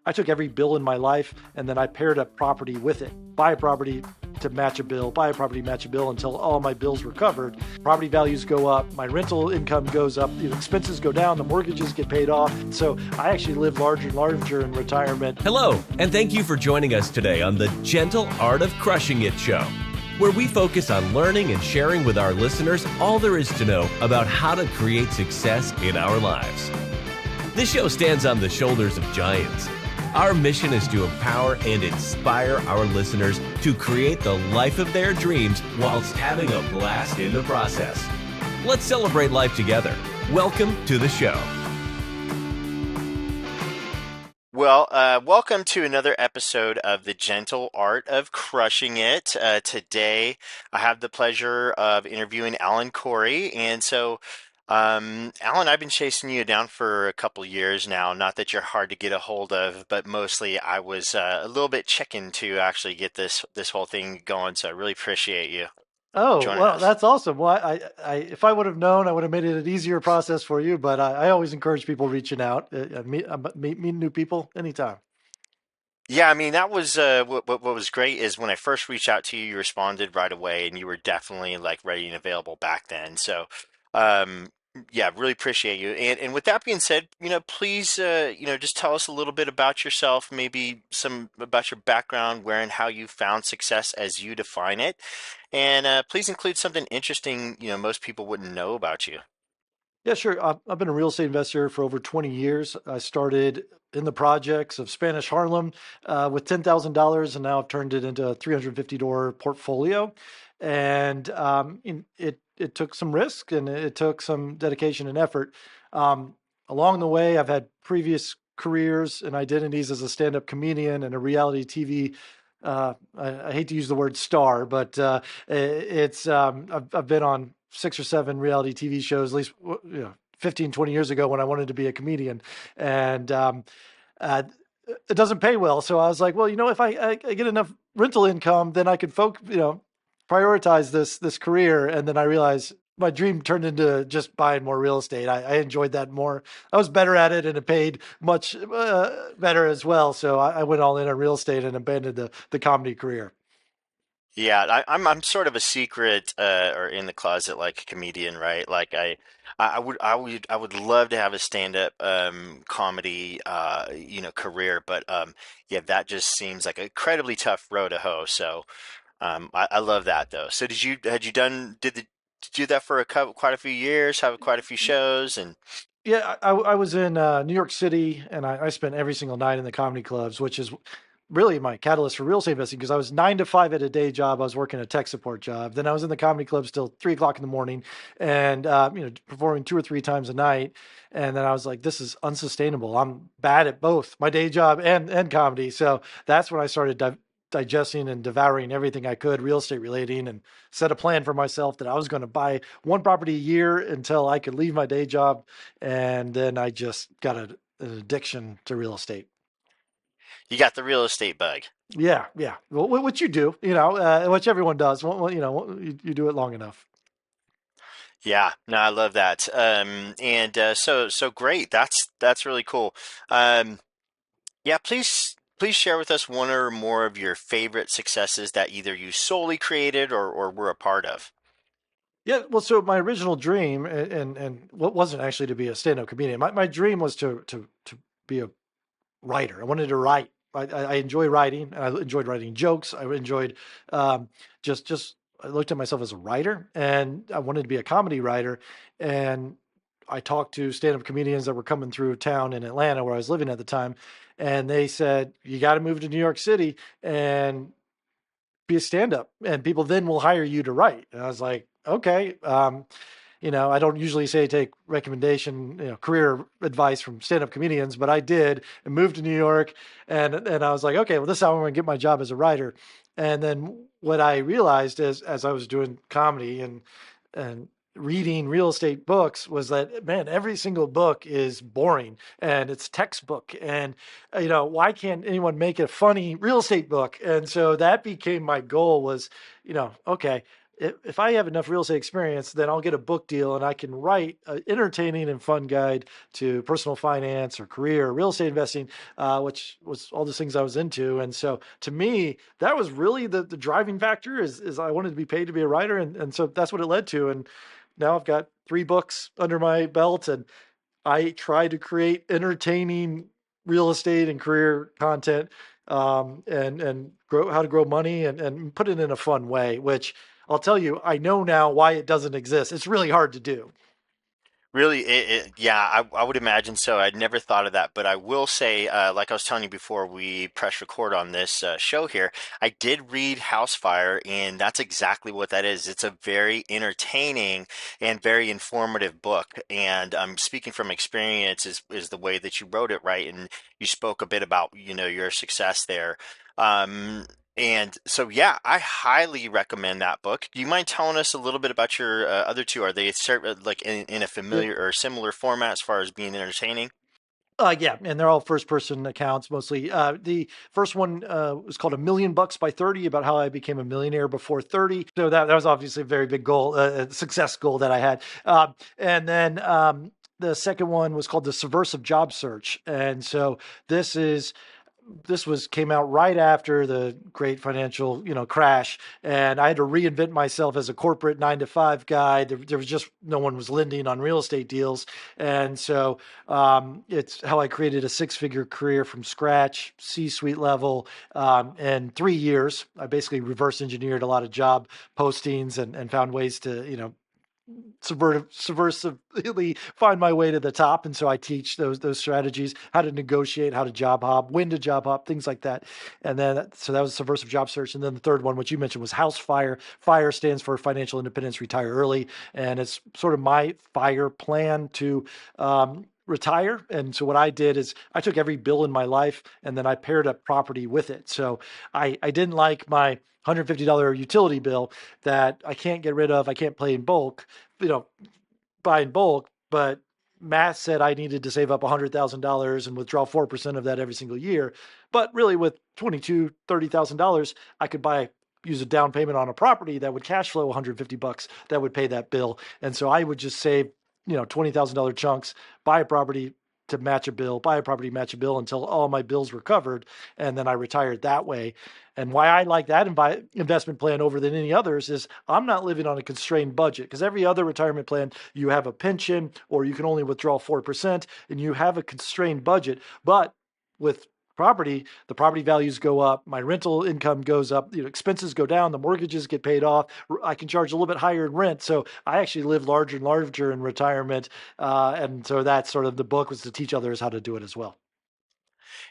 I took every bill in my life and then I paired up property with it. Buy a property to match a bill, buy a property, match a bill until all my bills were covered. Property values go up, my rental income goes up, the expenses go down, the mortgages get paid off. So I actually live larger and larger in retirement. Hello, and thank you for joining us today on the Gentle Art of Crushing It show, where we focus on learning and sharing with our listeners all there is to know about how to create success in our lives. This show stands on the shoulders of giants. Our mission is to empower and inspire our listeners to create the life of their dreams whilst having a blast in the process. Let's celebrate life together. Welcome to the show. Well, welcome to another episode of The Gentle Art of Crushing It. Today, I have the pleasure of interviewing Alan Corey. And so, Alan, I've been chasing you down for a couple years now. Not that you're hard to get a hold of, but mostly I was a little bit chicken to actually get this whole thing going. So I really appreciate you Oh, joining well, us. that's awesome. Well, if I would have known, I would have made it an easier process for you. But I always encourage people reaching out, meet new people anytime. Yeah, I mean, that was what was great is when I first reached out to you, you responded right away, and you were definitely like ready and available back then. So, um, yeah, really appreciate you. And with that being said, please, just tell us a little bit about yourself, maybe some about your background, where and how you found success as you define it, and please include something interesting, most people wouldn't know about you. Yeah, sure. I've been a real estate investor for over 20 years. I started in the projects of Spanish Harlem with $10,000, and now I've turned it into a 350-door portfolio. And it took some risk and it took some dedication and effort. Along the way, I've had previous careers and identities as a stand-up comedian and a reality TV. I hate to use the word star, but I've been on 6 or 7 reality TV shows, at least 15, 20 years ago when I wanted to be a comedian. And uh, it doesn't pay well. So I was like, well, if I get enough rental income, then I could prioritize this career. And then I realized my dream turned into just buying more real estate. I enjoyed that more. I was better at it and it paid much better as well. So I went all in on real estate and abandoned the comedy career. Yeah, I'm sort of a secret or in the closet like comedian, right? Like I would love to have a stand-up comedy career, but yeah, that just seems like an incredibly tough row to hoe. So I love that though. So did you do that for quite a few years, have quite a few shows and Yeah, I was in New York City, and I spent every single night in the comedy clubs, which is really my catalyst for real estate investing because I was 9 to 5 at a day job. I was working a tech support job. Then I was in the comedy clubs till 3 o'clock in the morning, and performing 2 or 3 times a night. And then I was like, this is unsustainable. I'm bad at both my day job and comedy. So that's when I started digesting and devouring everything I could real estate relating, and set a plan for myself that I was going to buy one property a year until I could leave my day job. And then I just got an addiction to real estate. you got the real estate bug? Yeah, yeah. Well, what you do, which everyone does. You do it long enough. Yeah, no, I love that. And so great. That's really cool. Um, yeah, please share with us one or more of your favorite successes that either you solely created or were a part of. Yeah. Well, so my original dream, and what wasn't actually to be a stand-up comedian. My dream was to be a writer. I wanted to write. I enjoy writing. I enjoyed writing jokes. I enjoyed um, just. I looked at myself as a writer, and I wanted to be a comedy writer. And I talked to stand-up comedians that were coming through town in Atlanta, where I was living at the time, and they said, "You got to move to New York City and be a stand-up, and people then will hire you to write." And I was like, "Okay." I don't usually say take recommendation, career advice from stand-up comedians, but I did and moved to New York, and I was like, okay, well, this is how I'm going to get my job as a writer. And then what I realized is, as I was doing comedy and reading real estate books, was that, man, every single book is boring and it's textbook, and why can't anyone make a funny real estate book? And so that became my goal was, okay, if I have enough real estate experience, then I'll get a book deal and I can write an entertaining and fun guide to personal finance or career or real estate investing, which was all the things I was into. And so to me, that was really the driving factor is I wanted to be paid to be a writer. And so that's what it led to. And now I've got 3 books under my belt, and I try to create entertaining real estate and career content, and grow how to grow money and put it in a fun way, which I'll tell you, I know now why it doesn't exist. It's really hard to do. Really, yeah, I would imagine so. I'd never thought of that, but I will say, like I was telling you before we press record on this show here, I did read Housefire, and that's exactly what that is. It's a very entertaining and very informative book. And speaking from experience is the way that you wrote it, right? And you spoke a bit about, your success there. Um, and so, yeah, I highly recommend that book. Do you mind telling us a little bit about your other two? Are they like in a Yeah. familiar or similar format as far as being entertaining? Yeah, and they're all first person accounts mostly. The first one was called $1,000,000 by 30, about how I became a millionaire before 30. So that was obviously a very big goal, success goal that I had. And then the second one was called the Subversive Job Search. And so this is came out right after the great financial, crash, and I had to reinvent myself as a corporate 9 to 5 guy. There was just no one was lending on real estate deals, and so it's how I created a 6 figure career from scratch, C-suite level, in 3 years. I basically reverse engineered a lot of job postings and found ways to, subversively find my way to the top. And so I teach those strategies, how to negotiate, how to job hop, when to job hop, things like that. And then so that was Subversive Job Search. And then the third one, which you mentioned, was House Fire. Fire stands for Financial Independence, Retire Early, and it's sort of my fire plan to retire. And so what I did is I took every bill in my life and then I paired up property with it. So I didn't like my $150 utility bill that I can't get rid of. I can't pay in bulk, you know, buy in bulk, but math said I needed to save up $100,000 and withdraw 4% of that every single year. But really with $30,000, I could use a down payment on a property that would cash flow $150 that would pay that bill. And so I would just save, $20,000 chunks, buy a property to match a bill, buy a property, match a bill until all my bills were covered. And then I retired that way. And why I like that investment plan over than any others is I'm not living on a constrained budget, because every other retirement plan, you have a pension or you can only withdraw 4% and you have a constrained budget. But with property, the property values go up, my rental income goes up, expenses go down, the mortgages get paid off. I can charge a little bit higher in rent. So I actually live larger and larger in retirement. And so that's sort of the book, was to teach others how to do it as well.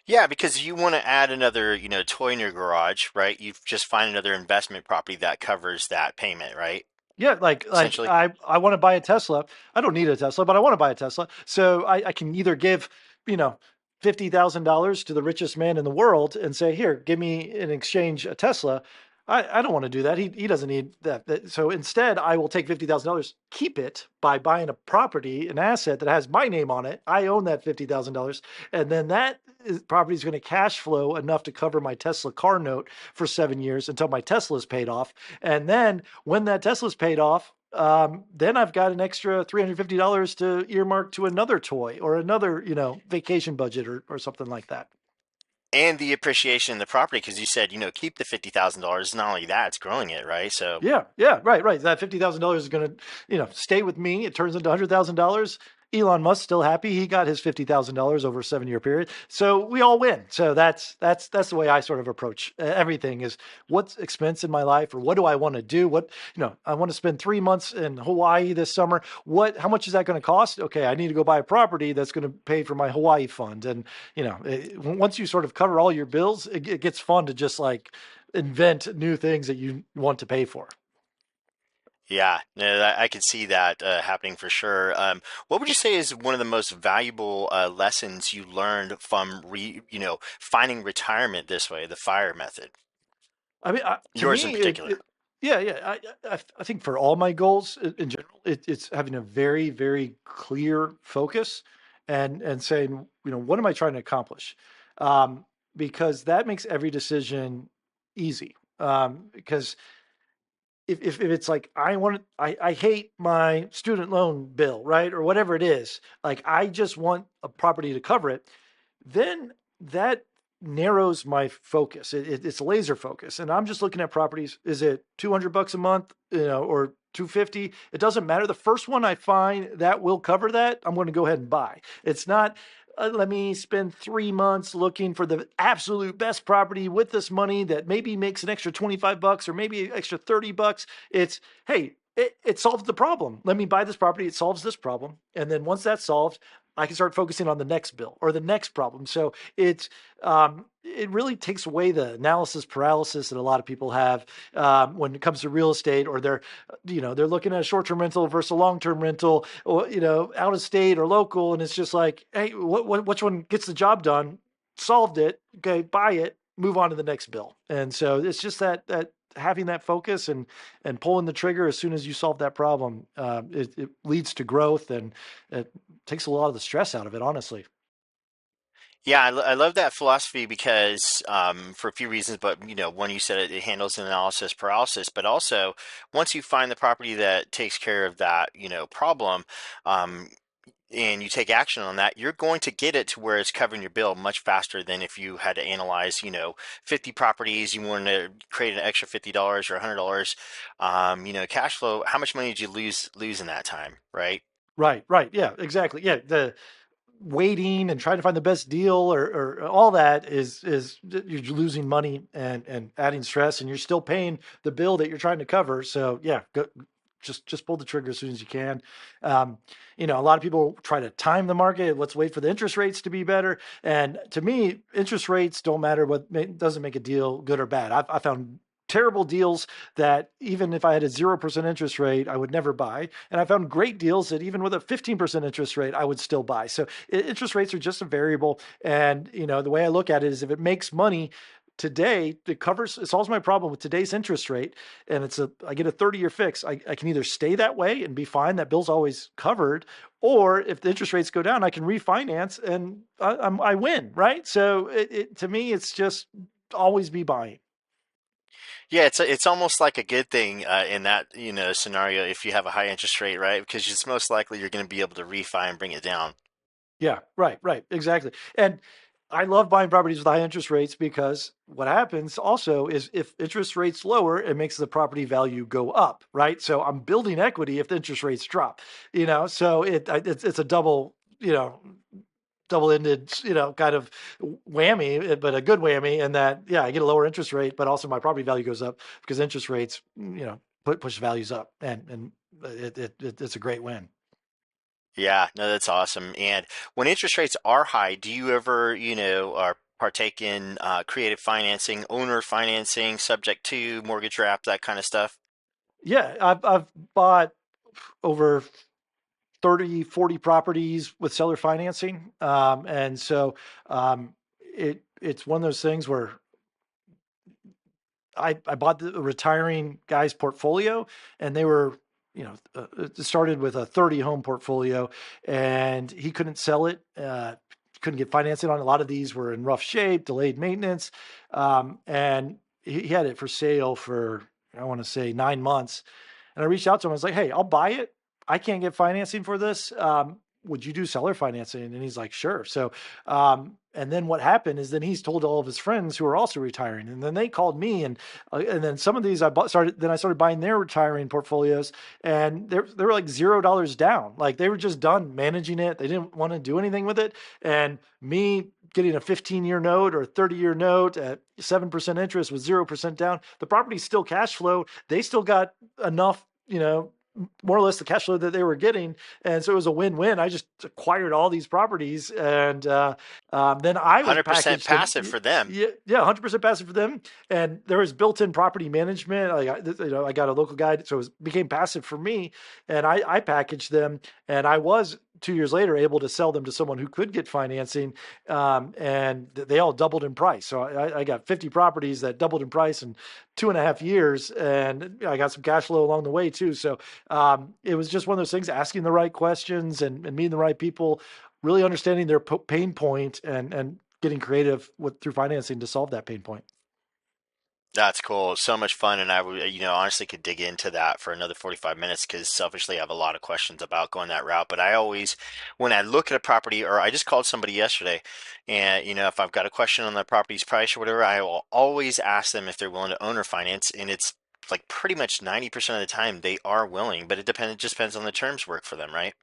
Yeah, because you want to add another, toy in your garage, right? You just find another investment property that covers that payment, right? Yeah, like Essentially. I want to buy a Tesla. I don't need a Tesla, but I want to buy a Tesla. So I can either give, you know, $50,000 to the richest man in the world and say, here, give me in exchange a Tesla. I don't want to do that. He doesn't need that. So instead, I will take $50,000, keep it by buying a property, an asset that has my name on it. I own that $50,000, and then property is going to cash flow enough to cover my Tesla car note for 7 years until my Tesla is paid off. And then when that Tesla's paid off, then I've got an extra $350 to earmark to another toy or another, vacation budget or something like that. And the appreciation in the property, because you said, keep the $50,000. Not only that, it's growing it, right? So Yeah, yeah, right. That $50,000 is going to, stay with me. It turns into $100,000. Elon Musk still happy. He got his $50,000 over a 7 year period. So we all win. So that's the way I sort of approach everything: is what's expense in my life, or what do I want to do? I want to spend 3 months in Hawaii this summer. How much is that going to cost? Okay, I need to go buy a property that's going to pay for my Hawaii fund. And, once you sort of cover all your bills, it gets fun to just like invent new things that you want to pay for. yeah, no, I could see that happening for sure. What would you say is one of the most valuable lessons you learned from finding retirement this way, the FIRE method? I mean, to Yours in me, particular. yeah, yeah. I think for all my goals in general, it's having a very, very clear focus and saying, what am I trying to accomplish? Um, because that makes every decision easy. Because if it's like I hate my student loan bill, right? Or whatever it is, like I just want a property to cover it, then that narrows my focus. It's laser focus. And I'm just looking at properties. Is it $200 a month, or 250? It doesn't matter. The first one I find that will cover that, I'm going to go ahead and buy. It's not, let me spend 3 months looking for the absolute best property with this money that maybe makes an extra $25 or maybe an extra $30. It's, hey, it solves the problem. Let me buy this property. It solves this problem. And then once that's solved, I can start focusing on the next bill or the next problem. So it really takes away the analysis paralysis that a lot of people have when it comes to real estate, or they're looking at a short-term rental versus a long-term rental, or out of state or local, and it's just like, hey, which one gets the job done? Solved it. Okay, buy it. Move on to the next bill. And so it's just that having that focus and pulling the trigger as soon as you solve that problem, it leads to growth, and it takes a lot of the stress out of it, honestly. Yeah, I love that philosophy because for a few reasons, but one, you said it handles analysis paralysis, but also once you find the property that takes care of that problem, um, and you take action on that, you're going to get it to where it's covering your bill much faster than if you had to analyze 50 properties. You wanted to create an extra $50 or $100, cash flow. How much money did you lose in that time, right? Right, right. Yeah, exactly. Yeah, the waiting and trying to find the best deal, or all that is you're losing money and adding stress, and you're still paying the bill that you're trying to cover. So yeah, just pull the trigger as soon as you can. Um, a lot of people try to time the market. Let's wait for the interest rates to be better. And to me, interest rates don't matter. Doesn't make a deal good or bad. I found terrible deals that even if I had a 0% interest rate, I would never buy. And I found great deals that even with a 15% interest rate, I would still buy. So interest rates are just a variable. And, the way I look at it is if it makes money today, it solves my problem with today's interest rate. And I get a 30-year fix. I can either stay that way and be fine. That bill's always covered. Or if the interest rates go down, I can refinance and I win, right? So to me, it's just always be buying. Yeah, it's almost like a good thing in that scenario if you have a high interest rate, right? Because it's most likely you're going to be able to refi and bring it down. Yeah, right, right, exactly. And I love buying properties with high interest rates because what happens also is if interest rates lower, it makes the property value go up, right? So I'm building equity if the interest rates drop, so it's a double-ended, kind of whammy, but a good whammy in that, yeah, I get a lower interest rate, but also my property value goes up because interest rates, push values up, and it's a great win. Yeah, no, that's awesome. And when interest rates are high, do you ever, partake in creative financing, owner financing, subject to mortgage wrap, that kind of stuff? Yeah, I've bought over 30, 40 properties with seller financing. And so it's one of those things where I bought the retiring guy's portfolio, and they were, it started with a 30 home portfolio, and he couldn't sell it. Couldn't get financing on it. A lot of these were in rough shape, delayed maintenance. And he had it for sale for, I want to say 9 months. And I reached out to him. I was like, hey, I'll buy it. I can't get financing for this. Would you do seller financing? And he's like, sure. So, and then what happened is then he's told all of his friends who are also retiring, and then they called me, and then some of these I started buying their retiring portfolios, and they were like $0 down. Like they were just done managing it. They didn't want to do anything with it. And me getting a 15-year note or a 30-year note at 7% interest with 0% down, the property's still cash flow. They still got enough, more or less the cash flow that they were getting. And so it was a win-win. I just acquired all these properties, and then I was 100% packaged them. passive for them. Yeah, yeah, 100% passive for them. And there was built-in property management. I got a local guide, so became passive for me. And I packaged them, and I was 2 years later able to sell them to someone who could get financing, and they all doubled in price. So I got 50 properties that doubled in price in 2.5 years, and I got some cash flow along the way too. So it was just one of those things: asking the right questions and meeting the right people, really understanding their pain point, and getting creative through financing to solve that pain point. That's cool. So much fun, and I would, honestly could dig into that for another 45 minutes because selfishly I have a lot of questions about going that route. But I always, when I look at a property, or I just called somebody yesterday, and if I've got a question on the property's price or whatever, I will always ask them if they're willing to own or finance, and it's like pretty much 90% of the time they are willing, but it just depends on the terms work for them, right?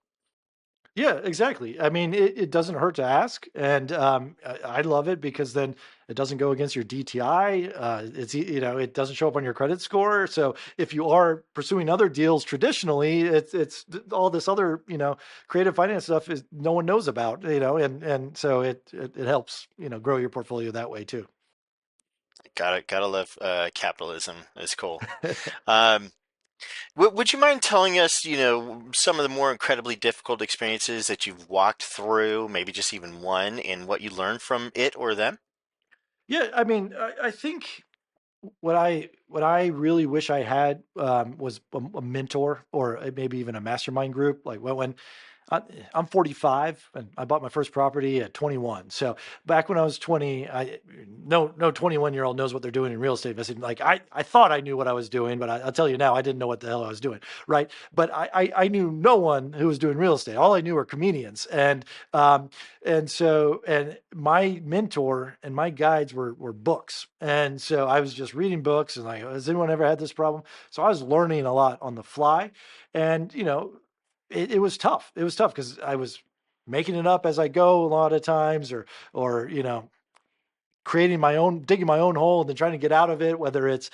Yeah, exactly. I mean, it doesn't hurt to ask, and I love it because then it doesn't go against your DTI. It doesn't show up on your credit score. So if you are pursuing other deals traditionally, all this other creative finance stuff is no one knows about. And so it helps grow your portfolio that way too. Gotta love capitalism. It's cool. Um, would you mind telling us, some of the more incredibly difficult experiences that you've walked through, maybe just even one, and what you learned from it or them? Yeah, I mean, I think what I really wish I had was a mentor or maybe even a mastermind group. Like when I, I'm 45 and I bought my first property at 21. So back when I was 20, no 21-year-old knows what they're doing in real estate investing. Like I thought I knew what I was doing, but I'll tell you now, I didn't know what the hell I was doing. Right. But I knew no one who was doing real estate. All I knew were comedians. And my mentor and my guides were books. And so I was just reading books and like, has anyone ever had this problem? So I was learning a lot on the fly. And, it was tough. It was tough because I was making it up as I go a lot of times or creating my own, digging my own hole and then trying to get out of it, whether it's,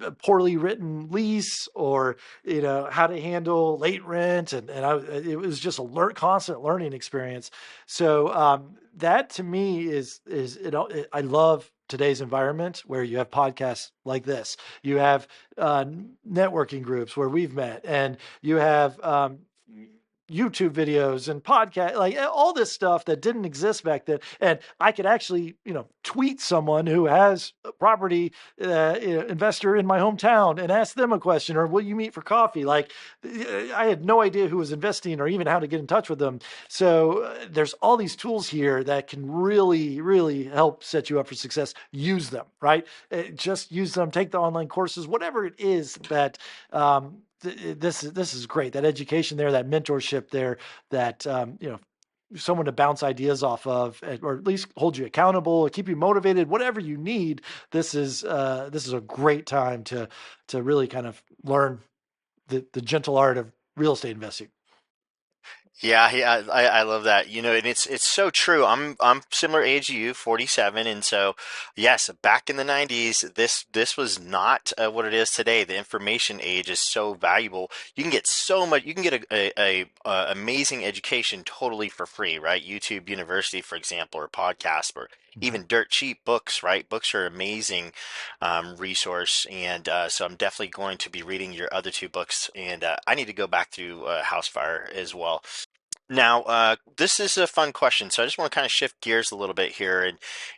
a poorly written lease or, how to handle late rent. It was just a constant learning experience. So that to me I love today's environment where you have podcasts like this, you have networking groups where we've met, and you have YouTube videos and podcast, like all this stuff that didn't exist back then. And I could actually, tweet someone who has a property investor in my hometown and ask them a question, or will you meet for coffee? Like I had no idea who was investing or even how to get in touch with them. So there's all these tools here that can really, really help set you up for success. Use them, right? Just use them, take the online courses, whatever it is that, this is great. That education there, that mentorship there, that someone to bounce ideas off of, or at least hold you accountable, keep you motivated, whatever you need. This is a great time to really kind of learn the gentle art of real estate investing. Yeah, yeah, I love that. And it's so true. I'm similar age to you, 47, and so yes, back in the 90s, this was not what it is today. The information age is so valuable. You can get so much. You can get a amazing education totally for free, right? YouTube University, for example, or podcasts, or Mhm. even dirt cheap books, right? Books are amazing resource, and so I'm definitely going to be reading your other two books, and I need to go back to House Fire as well. Now, this is a fun question, so I just want to kind of shift gears a little bit here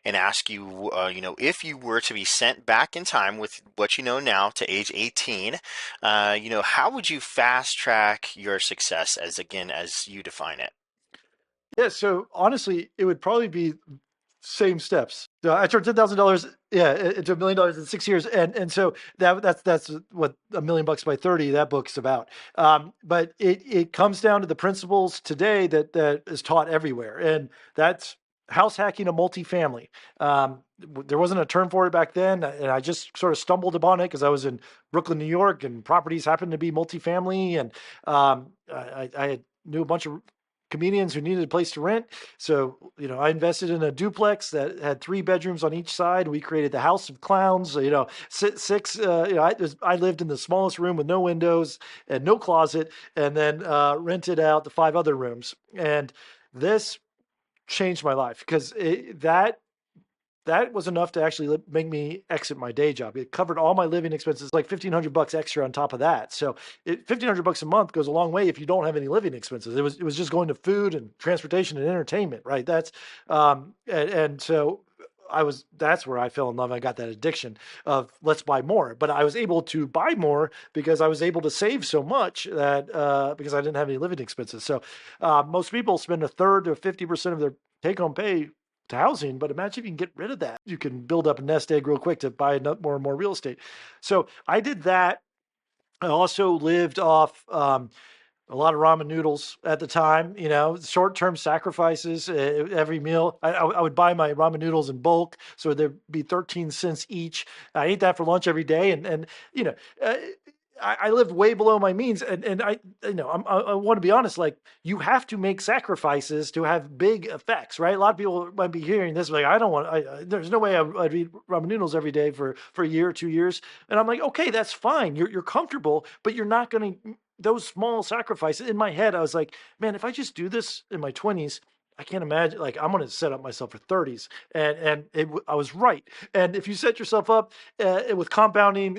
and ask you, if you were to be sent back in time with what you know now to age 18, how would you fast track your success as you define it? Yeah. So honestly, it would probably be same steps. So I turned $10,000, yeah, into $1 million in 6 years, and so that's what $1 million by 30. That book's about. But it comes down to the principles today that is taught everywhere, and that's house hacking a multifamily. There wasn't a term for it back then, and I just sort of stumbled upon it because I was in Brooklyn, New York, and properties happened to be multifamily, and I knew a bunch of comedians who needed a place to rent. So, I invested in a duplex that had 3 bedrooms on each side. We created the House of Clowns. Six. I lived in the smallest room with no windows and no closet, and then rented out the 5 other rooms. And this changed my life because that was enough to actually make me exit my day job. It covered all my living expenses, like $1,500 extra on top of that. So, $1,500 a month goes a long way if you don't have any living expenses. It was just going to food and transportation and entertainment, right? And so that's where I fell in love. I got that addiction of let's buy more, but I was able to buy more because I was able to save so much that because I didn't have any living expenses. So most people spend a third to 50% of their take home pay to housing, but imagine if you can get rid of that. You can build up a nest egg real quick to buy more and more real estate. So I did that. I also lived off a lot of ramen noodles at the time, short-term sacrifices. Every meal, I would buy my ramen noodles in bulk, so there'd be 13 cents each. I ate that for lunch every day, and you know, uh, I lived way below my means, and I want to be honest. Like, you have to make sacrifices to have big effects, right? A lot of people might be hearing this, like, I don't want. There's no way I'd eat ramen noodles every day for a year, 2 years, and I'm like, okay, that's fine. You're comfortable, but you're not going to those small sacrifices. In my head, I was like, man, if I just do this in my 20s, I can't imagine, like, I'm going to set up myself for 30s. I was right. And if you set yourself up with compounding,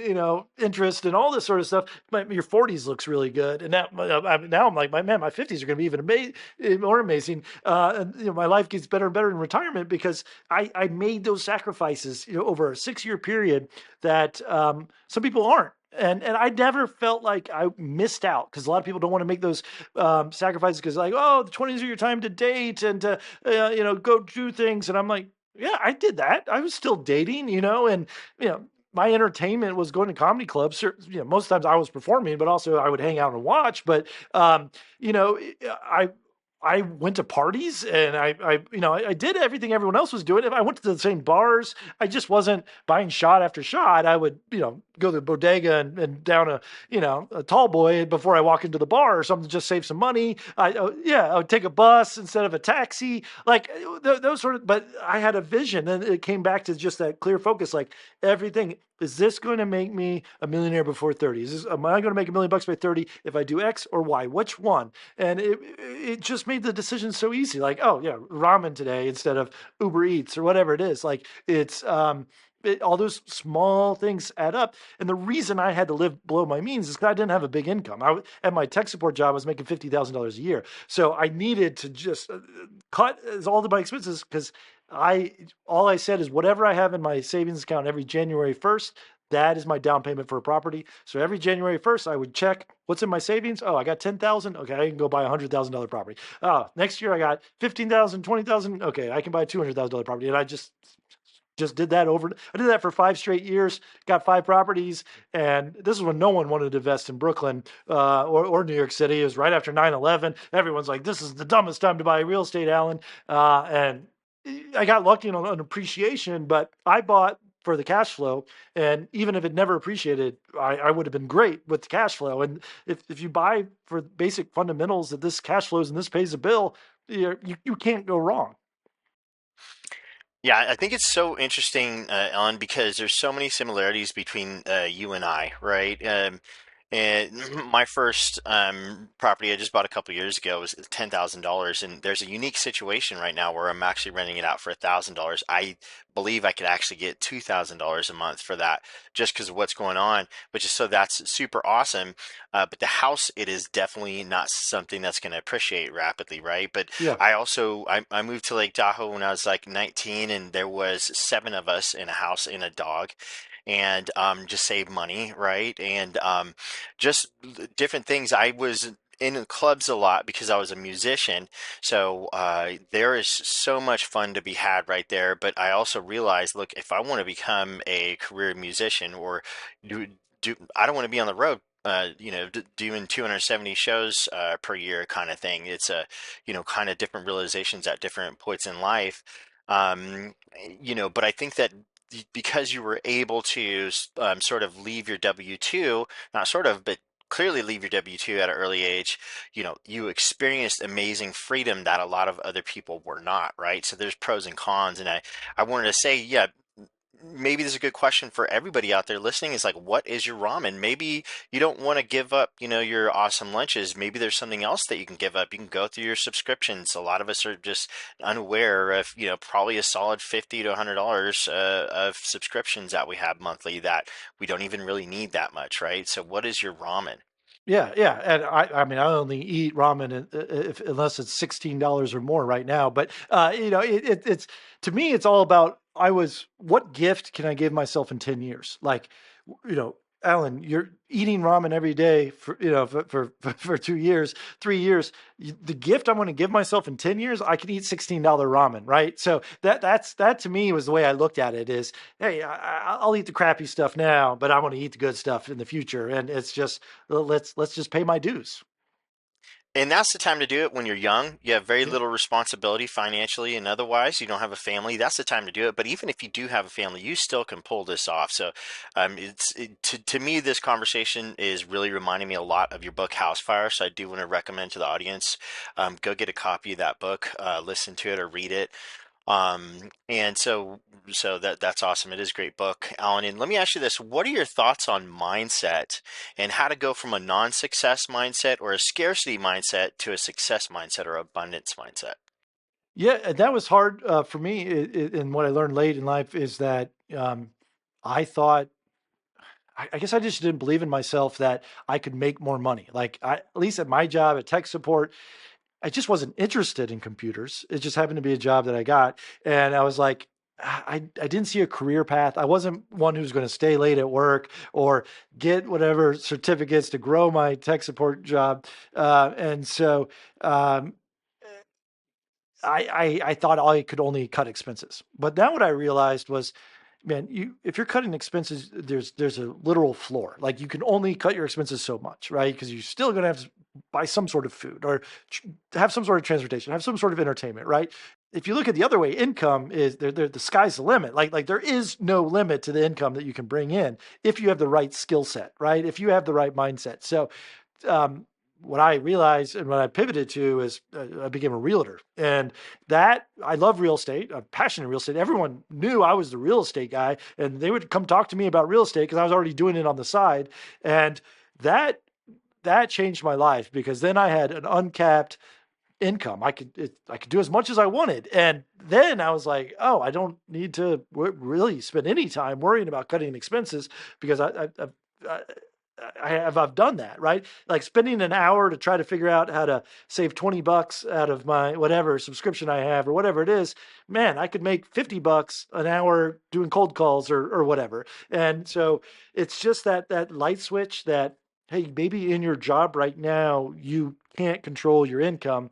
interest and all this sort of stuff, your 40s looks really good. And now I'm like, my 50s are going to be even more amazing. And my life gets better and better in retirement because I made those sacrifices, over a 6-year period that some people aren't. And I never felt like I missed out, because a lot of people don't want to make those sacrifices, because, like, oh, the 20s are your time to date and to go do things. And I'm like, yeah, I did that. I was still dating, and my entertainment was going to comedy clubs. Most times I was performing, but also I would hang out and watch. But you know, I I went to parties, and I did everything everyone else was doing. If I went to the same bars, I just wasn't buying shot after shot. I would, go to the bodega and down a tall boy before I walk into the bar or something, to just save some money. I would take a bus instead of a taxi, like those sort of. But I had a vision, and it came back to just that clear focus. Like, everything, is this going to make me a millionaire before 30? Am I going to make $1 million by 30 if I do X or Y? Which one? And it just made the decision so easy. Like, oh yeah, ramen today instead of Uber Eats or whatever it is. Like, it's all those small things add up. And the reason I had to live below my means is because I didn't have a big income. At my tech support job, I was making $50,000 a year. So I needed to just cut all of my expenses, because all I said is, whatever I have in my savings account every January 1st, that is my down payment for a property. So every January 1st, I would check what's in my savings. Oh, I got 10,000. Okay, I can go buy $100,000 property. Oh, next year I got 15,000, 20,000. Okay, I can buy a $200,000 property. And I just did that over. I did that for 5 straight years. Got 5 properties, and this is when no one wanted to invest in Brooklyn or New York City. It was right after 9/11. Everyone's like, "This is the dumbest time to buy real estate, Alan." And I got lucky on appreciation, but I bought for the cash flow. And even if it never appreciated, I would have been great with the cash flow. And if you buy for basic fundamentals, that this cash flows and this pays a bill, you can't go wrong. Yeah, I think it's so interesting, Ellen, because there's so many similarities between you and I, right? And my first property I just bought a couple years ago was $10,000, and there's a unique situation right now where I'm actually renting it out for $1,000. I believe I could actually get $2,000 a month for that, just because of what's going on, which is, so that's super awesome. But the house, it is definitely not something that's going to appreciate rapidly, right? But Yeah. I moved to Lake Tahoe when I was like 19, and there was 7 of us in a house and a dog, and just save money, right? And just different things. I was in clubs a lot because I was a musician. So there is so much fun to be had right there. But I also realized, look, if I want to become a career musician, or do, I don't want to be on the road. Doing 270 shows per year, kind of thing. It's kind of different realizations at different points in life. But I think that because you were able to sort of leave your W-2, not sort of, but clearly leave your W-2 at an early age, you experienced amazing freedom that a lot of other people were not, right? So there's pros and cons. And I wanted to say, yeah, maybe this is a good question for everybody out there listening, is like, what is your ramen? Maybe you don't want to give up, your awesome lunches. Maybe there's something else that you can give up. You can go through your subscriptions. A lot of us are just unaware of, probably a solid $50 to $100 of subscriptions that we have monthly that we don't even really need that much, right? So what is your ramen? Yeah, yeah, and I mean, I only eat ramen unless it's $16 or more right now. But it's, to me, it's all about, what gift can I give myself in 10 years? Like, Alan, you're eating ramen every day for for 2 years, 3 years. The gift I'm going to give myself in 10 years, I can eat $16 ramen, right? So that to me was the way I looked at it. Is hey, I'll eat the crappy stuff now, but I want to eat the good stuff in the future, and it's just let's just pay my dues. And that's the time to do it when you're young. You have very Yeah. little responsibility financially and otherwise. You don't have a family. That's the time to do it. But even if you do have a family, you still can pull this off. So, to me, this conversation is really reminding me a lot of your book, House Fire. So I do want to recommend to the audience, go get a copy of that book, listen to it or read it. And so that's awesome. It is a great book, Alan. And let me ask you this: what are your thoughts on mindset and how to go from a non-success mindset or a scarcity mindset to a success mindset or abundance mindset? Yeah, and that was hard for me. And what I learned late in life is that I thought, I guess I just didn't believe in myself that I could make more money. At least at my job at tech support, I just wasn't interested in computers. It just happened to be a job that I got. And I was like, I didn't see a career path. I wasn't one who's going to stay late at work or get whatever certificates to grow my tech support job. And so um, I thought I could only cut expenses. But now what I realized was, man, if you're cutting expenses, there's a literal floor. Like you can only cut your expenses so much, right? Because you're still going to have to buy some sort of food or have some sort of transportation, have some sort of entertainment, right? If you look at the other way, income is the sky's the limit. Like there is no limit to the income that you can bring in if you have the right skill set, right? If you have the right mindset. So um, what I realized and what I pivoted to is I became a realtor. And that I love real estate. I'm passionate in real estate. Everyone knew I was the real estate guy, and they would come talk to me about real estate because I was already doing it on the side. And that that changed my life because then I had an uncapped income. I could do as much as I wanted. And then I was like, oh, I don't need to really spend any time worrying about cutting expenses because I, I've done that, right? Like spending an hour to try to figure out how to save $20 out of my whatever subscription I have or whatever it is. Man, I could make $50 an hour doing cold calls or whatever. And so it's just that light switch that, hey, maybe in your job right now you can't control your income,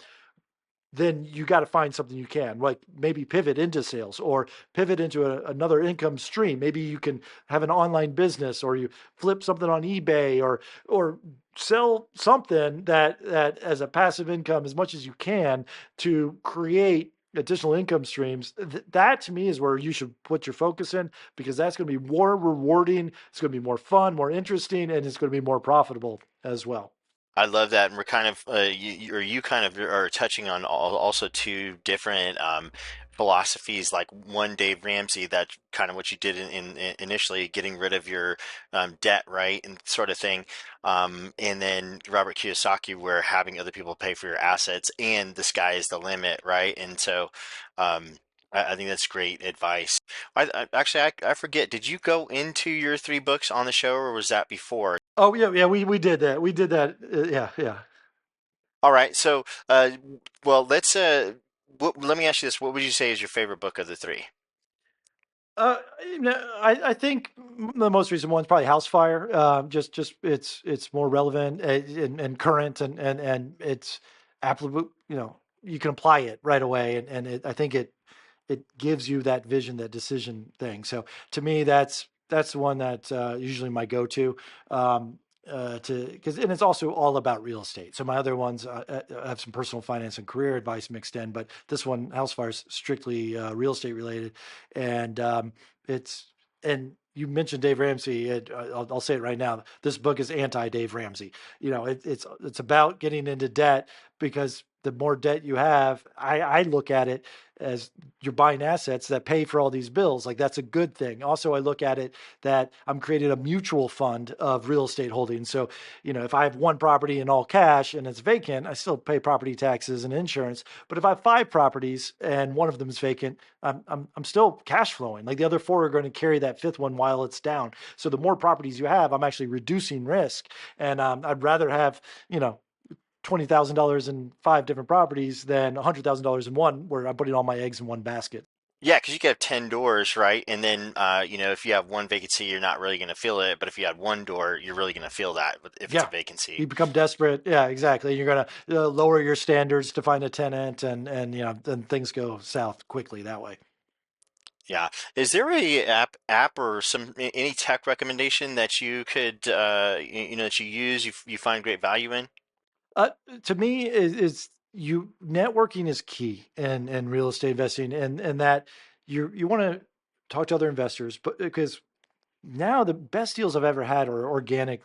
then you got to find something you can, like maybe pivot into sales or pivot into another income stream. Maybe you can have an online business or you flip something on eBay or sell something that as a passive income as much as you can to create additional income streams. That to me is where you should put your focus in because that's going to be more rewarding. It's going to be more fun, more interesting, and it's going to be more profitable as well. I love that, and we're kind of you kind of are touching on also two different philosophies. Like one, Dave Ramsey, that's kind of what you did in initially getting rid of your debt, right, and sort of thing. And then Robert Kiyosaki, where having other people pay for your assets, and the sky is the limit, right? And so, I think that's great advice. I forget. Did you go into your three books on the show, or was that before? Oh yeah, yeah, we did that. We did that. Yeah, yeah. All right. So, well, let me ask you this. What would you say is your favorite book of the three? Uh, I think the most recent one's probably House Fire. Just it's more relevant and current and it's applicable. You can apply it right away, and I think it gives you that vision, that decision thing. So to me, that's the one that usually my go-to. To because and it's also all about real estate. So my other ones have some personal finance and career advice mixed in, but this one, House Fire, is strictly real estate related, and it's and you mentioned Dave Ramsey. I'll say it right now. This book is anti Dave Ramsey. It's about getting into debt because the more debt you have, I look at it as you're buying assets that pay for all these bills. Like that's a good thing. Also, I look at it that I'm creating a mutual fund of real estate holdings. So, if I have one property in all cash and it's vacant, I still pay property taxes and insurance. But if I have five properties and one of them is vacant, I'm still cash flowing. Like the other four are going to carry that fifth one while it's down. So the more properties you have, I'm actually reducing risk. And I'd rather have, $20,000 in five different properties than $100,000 in one, where I'm putting all my eggs in one basket. Yeah, because you could have 10 doors, right? And then, if you have one vacancy, you're not really going to feel it. But if you had one door, you're really going to feel that if it's a Yeah. vacancy. You become desperate. Yeah, exactly. You're going to lower your standards to find a tenant, and then things go south quickly that way. Yeah. Is there a app or any tech recommendation that you could, that you use, you find great value in? Uh, to me, is you networking is key in real estate investing, and that you want to talk to other investors, but because now the best deals I've ever had are organic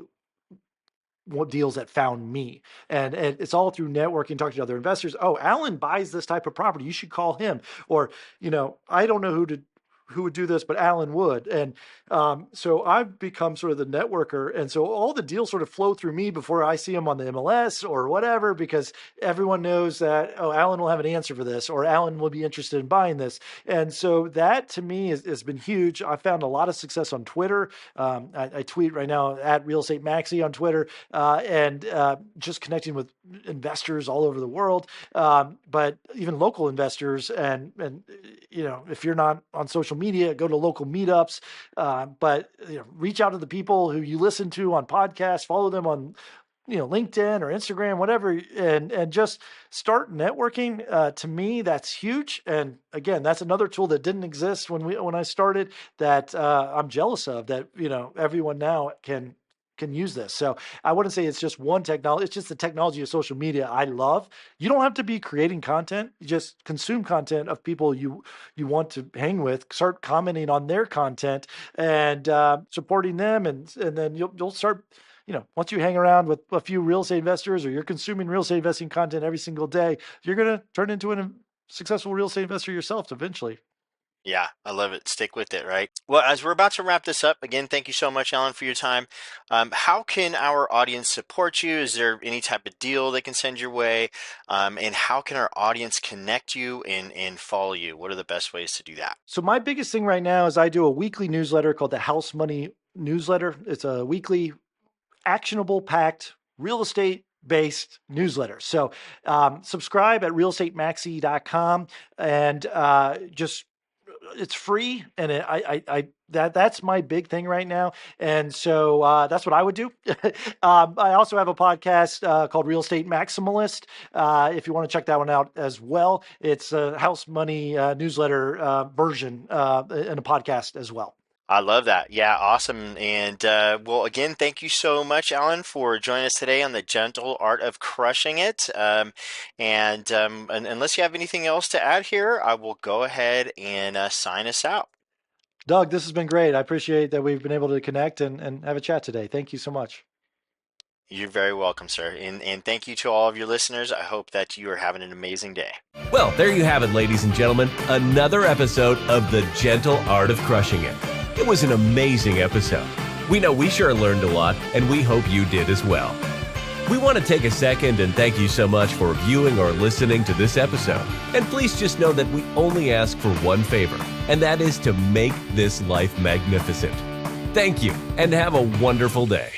deals that found me, and it's all through networking, talking to other investors. Oh, Alan buys this type of property, you should call him. Or I don't know who would do this, but Alan would. And so I've become sort of the networker, and so all the deals sort of flow through me before I see them on the MLS or whatever, because everyone knows that, oh, Alan will have an answer for this, or Alan will be interested in buying this. And so that to me has been huge. I found a lot of success on Twitter. I tweet right now at Real Estate Maxi on Twitter, and just connecting with investors all over the world, but even local investors. And if you're not on social media, go to local meetups, but reach out to the people who you listen to on podcasts, follow them on LinkedIn or Instagram, whatever, and just start networking. To me, that's huge. And again, that's another tool that didn't exist when I started, that I'm jealous of, that everyone now can use this. So I wouldn't say it's just one technology. It's just the technology of social media I love. You don't have to be creating content. You just consume content of people you want to hang with. Start commenting on their content and supporting them, and then you'll start. Once you hang around with a few real estate investors, or you're consuming real estate investing content every single day, you're going to turn into a successful real estate investor yourself eventually. Yeah, I love it. Stick with it, right? Well, as we're about to wrap this up, again, thank you so much, Alan, for your time. How can our audience support you? Is there any type of deal they can send your way? And how can our audience connect you and follow you? What are the best ways to do that? So my biggest thing right now is I do a weekly newsletter called the House Money Newsletter. It's a weekly actionable packed real estate based newsletter. So subscribe at realestateMaxi.com, and just it's free, and that's my big thing right now. And so that's what I would do. I also have a podcast called Real Estate Maximalist. If you want to check that one out as well, it's a house money newsletter version and a podcast as well. I love that. Yeah, awesome. And well, again, thank you so much, Alan, for joining us today on the Gentle Art of Crushing It. And unless you have anything else to add here, I will go ahead and sign us out. Doug, this has been great. I appreciate that we've been able to connect and have a chat today. Thank you so much. You're very welcome, sir. And thank you to all of your listeners. I hope that you are having an amazing day. Well, there you have it, ladies and gentlemen. Another episode of The Gentle Art of Crushing It. It was an amazing episode. We know we sure learned a lot, and we hope you did as well. We want to take a second and thank you so much for viewing or listening to this episode. And please just know that we only ask for one favor, and that is to make this life magnificent. Thank you, and have a wonderful day.